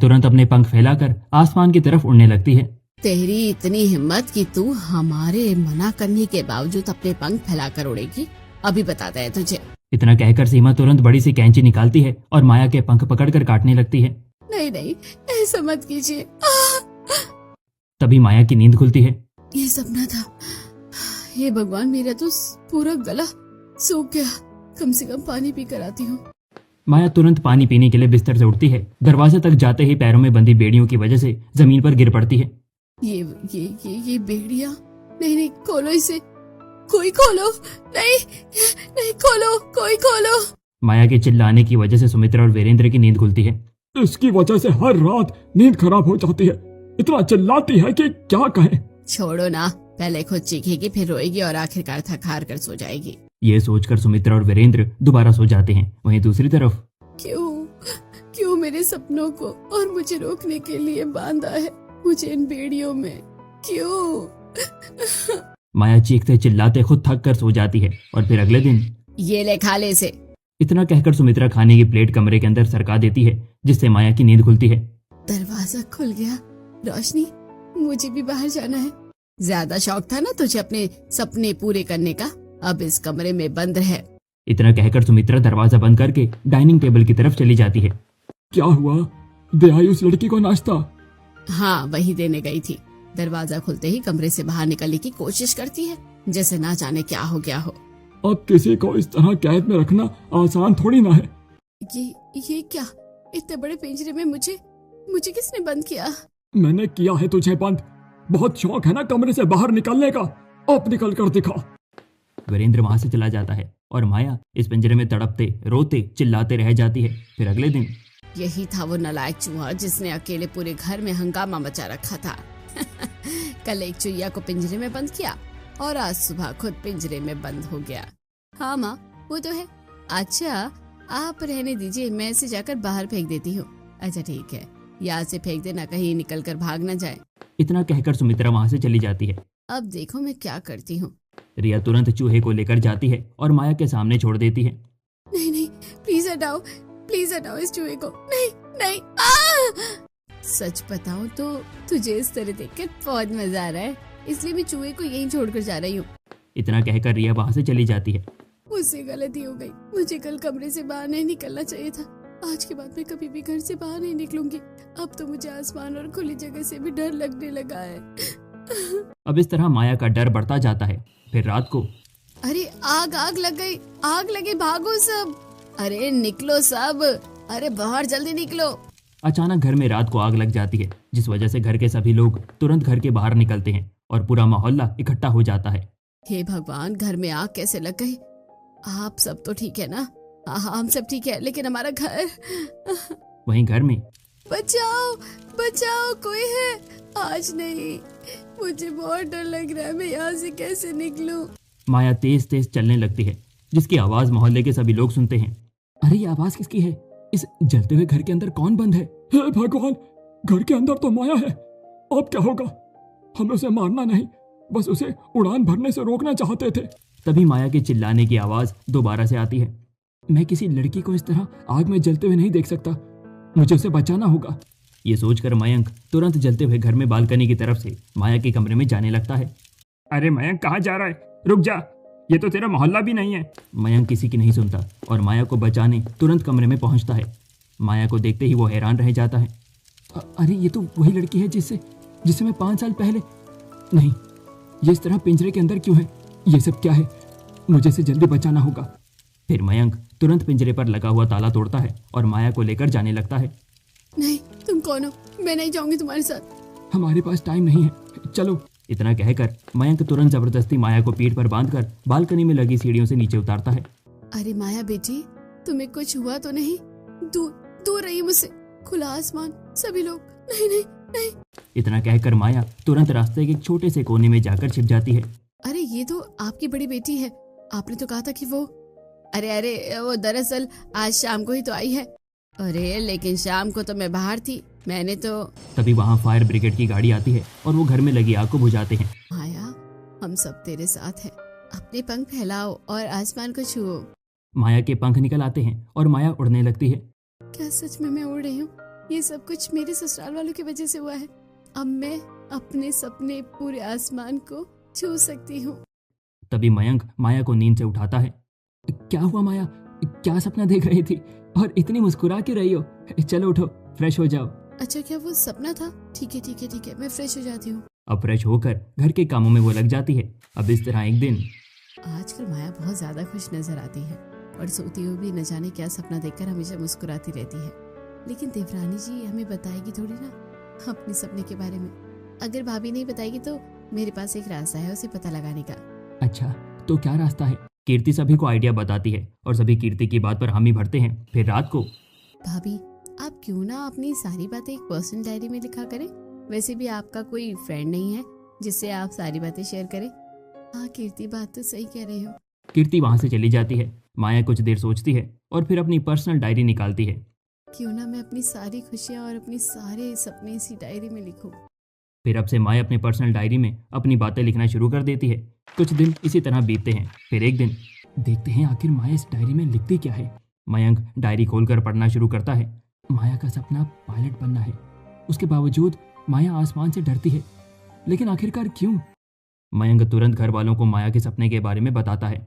तुरंत अपने पंख फैलाकर आसमान की तरफ उड़ने लगती है। तेरी इतनी हिम्मत कि तू हमारे मना करने के बावजूद अपने पंख फैलाकर उड़ेगी, अभी बताते हैं तुझे। इतना कहकर सीमा तुरंत बड़ी सी कैंची निकालती है और माया के पंख पकड़कर काटने लगती है। नहीं नहीं, ऐसा मत कीजिए। तभी माया की नींद खुलती है। ये सपना था। हे भगवान, मेरा तो पूरा गला सूख गया। कम से कम पानी पी कर आती हूँ। माया तुरंत पानी पीने के लिए बिस्तर से उठती है। दरवाजे तक जाते ही पैरों में बंधी बेड़ियों की वजह से जमीन पर गिर पड़ती है। ये बेड़िया, नहीं नहीं, खोलो इसे, कोई खोलो, नहीं नहीं, खोलो, कोई खोलो। माया के चिल्लाने की वजह से सुमित्रा और वीरेंद्र की नींद खुलती है। इसकी वजह से हर रात नींद खराब हो जाती है। इतना चिल्लाती है कि क्या कहें। छोड़ो ना, पहले खुद चीखेगी, फिर रोएगी और आखिरकार थक हार कर सो जाएगी। ये सोचकर सुमित्रा और वीरेंद्र दोबारा सो जाते हैं। वहीं दूसरी तरफ क्यों मेरे सपनों को और मुझे रोकने के लिए बांधा है मुझे इन बेड़ियों में, क्यों? माया चीखते चिल्लाते खुद थक कर सो जाती है और फिर अगले दिन ये ले, खा ले इसे। इतना कहकर सुमित्रा खाने की प्लेट कमरे के अंदर सरका देती है, जिससे माया की नींद खुलती है। दरवाजा खुल गया। रोशनी, मुझे भी बाहर जाना है। ज्यादा शौक था ना तुझे अपने सपने पूरे करने का, अब इस कमरे में बंद है। इतना कहकर सुमित्रा दरवाजा बंद करके डाइनिंग टेबल की तरफ चली जाती है। क्या हुआ? दे आई उस लड़की को नाश्ता? हाँ, वही देने गई थी। दरवाजा खुलते ही कमरे से बाहर निकलने की कोशिश करती है, जैसे ना जाने क्या हो गया हो। अब किसी को इस तरह कैद में रखना आसान थोड़ी ना है। ये क्या? इतने बड़े पिंजरे में मुझे किसने बंद किया? मैंने किया है तुझे बंद। बहुत शौक है ना कमरे से बाहर निकलने का, अब निकल कर दिखा। वीरेंद्र वहां से चला जाता है और माया इस पिंजरे में तड़पते रोते चिल्लाते रह जाती है। फिर अगले दिन यही था वो नालायक चूहा जिसने अकेले पूरे घर में हंगामा मचा रखा था। कल एक चुईया को पिंजरे में बंद किया और आज सुबह खुद पिंजरे में बंद हो गया। हाँ माँ, वो तो है। अच्छा, आप रहने दीजिए, मैं इसे जाकर बाहर फेंक देती हूँ। अच्छा ठीक है, याद से फेंक देना, कहीं निकल कर भाग न जाए। इतना कहकर सुमित्रा वहां से चली जाती है। अब देखो मैं क्या करती हूँ। रिया तुरंत चूहे को लेकर जाती है और माया के सामने छोड़ देती है। नहीं नहीं, प्लीज हटाओ इस चूहे को। नहीं नहीं, आ! सच बताऊं तो तुझे इस तरह देखकर बहुत मजा आ रहा है, इसलिए मैं चूहे को यहीं छोड़कर जा रही हूँ। इतना कहकर रिया वहां से चली जाती है। मुझसे गलती हो गई, मुझे कल कमरे से बाहर नहीं निकलना चाहिए था। आज के बाद मैं कभी भी घर से बाहर नहीं निकलूंगी। अब तो मुझे आसमान और खुली जगह से भी डर लगने लगा है। अब इस तरह माया का डर बढ़ता जाता है। फिर रात को अरे आग लगी, भागो सब, अरे निकलो सब, अरे बाहर जल्दी निकलो। अचानक घर में रात को आग लग जाती है, जिस वजह से घर के सभी लोग तुरंत घर के बाहर निकलते हैं और पूरा मोहल्ला इकट्ठा हो जाता है। हे भगवान, घर में आग कैसे लग गई? आप सब तो ठीक है ना? हाँ, हम सब ठीक है, लेकिन हमारा घर। वहीं घर में बचाओ, कोई है? आज नहीं, मुझे बहुत डर लग रहा है, मैं यहाँ से कैसे निकलूं? माया तेज तेज चलने लगती है, जिसकी आवाज मोहल्ले के सभी लोग सुनते हैं। अरे ये आवाज किसकी है? इस जलते हुए घर के अंदर कौन बंद है? हे भगवान, घर के अंदर तो माया है। अब क्या होगा? हमें उसे मारना नहीं, बस उसे उड़ान भरने से रोकना चाहते थे। तभी माया के चिल्लाने की आवाज दोबारा से आती है। मैं किसी लड़की को इस तरह आग में जलते हुए नहीं देख सकता, मुझे उसे बचाना होगा। ये सोचकर मयंक तुरंत जलते हुए घर में बालकनी की तरफ से माया के कमरे में जाने लगता है। अरे मयंक, कहाँ जा रहा है? रुक जा, ये तो तेरा मोहल्ला भी नहीं है। मयंक किसी की नहीं सुनता और माया को बचाने तुरंत कमरे में पहुंचता है। माया को देखते ही वो हैरान रह जाता है। अरे ये तो वही लड़की है जिससे मैं 5 साल पहले। नहीं, ये इस तरह पिंजरे के अंदर क्यों है? ये सब क्या है? मुझे इसे जल्दी बचाना होगा। फिर मयंक तुरंत पिंजरे पर लगा हुआ ताला तोड़ता है और माया को लेकर जाने लगता है। नहीं, तुम कौन हो? मैं नहीं जाऊंगी तुम्हारे साथ। हमारे पास टाइम नहीं है, चलो। इतना कहकर मयंक तुरंत जबरदस्ती माया को पीठ पर बांधकर बालकनी में लगी सीढ़ियों से नीचे उतारता है। अरे माया बेटी, तुम्हें कुछ हुआ तो नहीं? दूर रही मुझसे, खुला आसमान, सभी लोग। नहीं नहीं नहीं। इतना कहकर माया तुरंत रास्ते के एक छोटे से कोने में जाकर छिप जाती है। अरे ये तो आपकी बड़ी बेटी है, आपने तो कहा था कि वो। अरे वो दरअसल आज शाम को ही तो आई है। अरे लेकिन शाम को तो मैं बाहर थी, मैंने तो। तभी वहाँ फायर ब्रिगेड की गाड़ी आती है और वो घर में लगी आग को बुझाते हैं। माया, हम सब तेरे साथ हैं, अपने पंख फैलाओ और आसमान को छुओ। माया के पंख निकल आते हैं और माया उड़ने लगती है। क्या सच में मैं उड़ रही हूँ? ये सब कुछ मेरे ससुराल वालों की वजह से हुआ है। अब मैं अपने सपने पूरे आसमान को छू सकती हूँ। तभी मयंक माया को नींद से उठाता है। क्या हुआ माया, क्या सपना देख रही थी और इतनी मुस्कुरा क्यों रही हो? चलो उठो, फ्रेश हो जाओ। अच्छा, क्या वो सपना था? ठीक है ठीक है ठीक है, मैं फ्रेश हो जाती हूँ। अब फ्रेश होकर घर के कामों में वो लग जाती है। अब इस तरह एक दिन आजकल माया बहुत ज्यादा खुश नजर आती है और सोती हुई भी न जाने क्या सपना देखकर हमेशा मुस्कुराती रहती है। लेकिन देवरानी जी हमें बताएगी थोड़ी ना अपने सपने के बारे में। अगर भाभी नहीं बताएगी तो मेरे पास एक रास्ता है उसे पता लगाने का। अच्छा, तो क्या रास्ता है? कीर्ति सभी को आइडिया बताती है और सभी कीर्ति की बात पर हामी भरते हैं। फिर रात को भाभी, आप क्यों ना अपनी सारी बातें एक पर्सनल डायरी में लिखा करें। वैसे भी आपका कोई फ्रेंड नहीं है जिससे आप सारी बातें शेयर करें। हाँ कीर्ति, बात तो सही कह रहे हो। कीर्ति वहां से चली जाती है। माया कुछ देर सोचती है और फिर अपनी पर्सनल डायरी निकालती है। क्यों ना मैं अपनी सारी खुशियाँ और अपने सारे सपने इसी डायरी में लिखूं। फिर अब से माया अपने पर्सनल डायरी में अपनी बातें लिखना शुरू कर देती है। कुछ दिन इसी तरह बीतते हैं। फिर एक दिन देखते हैं आखिर माया इस डायरी में लिखती क्या है। मयंक डायरी खोलकर पढ़ना शुरू करता है। माया का सपना पायलट बनना है। उसके बावजूद माया आसमान से डरती है, लेकिन आखिरकार क्यों? मयंक तुरंत घर वालों को माया के सपने के बारे में बताता है।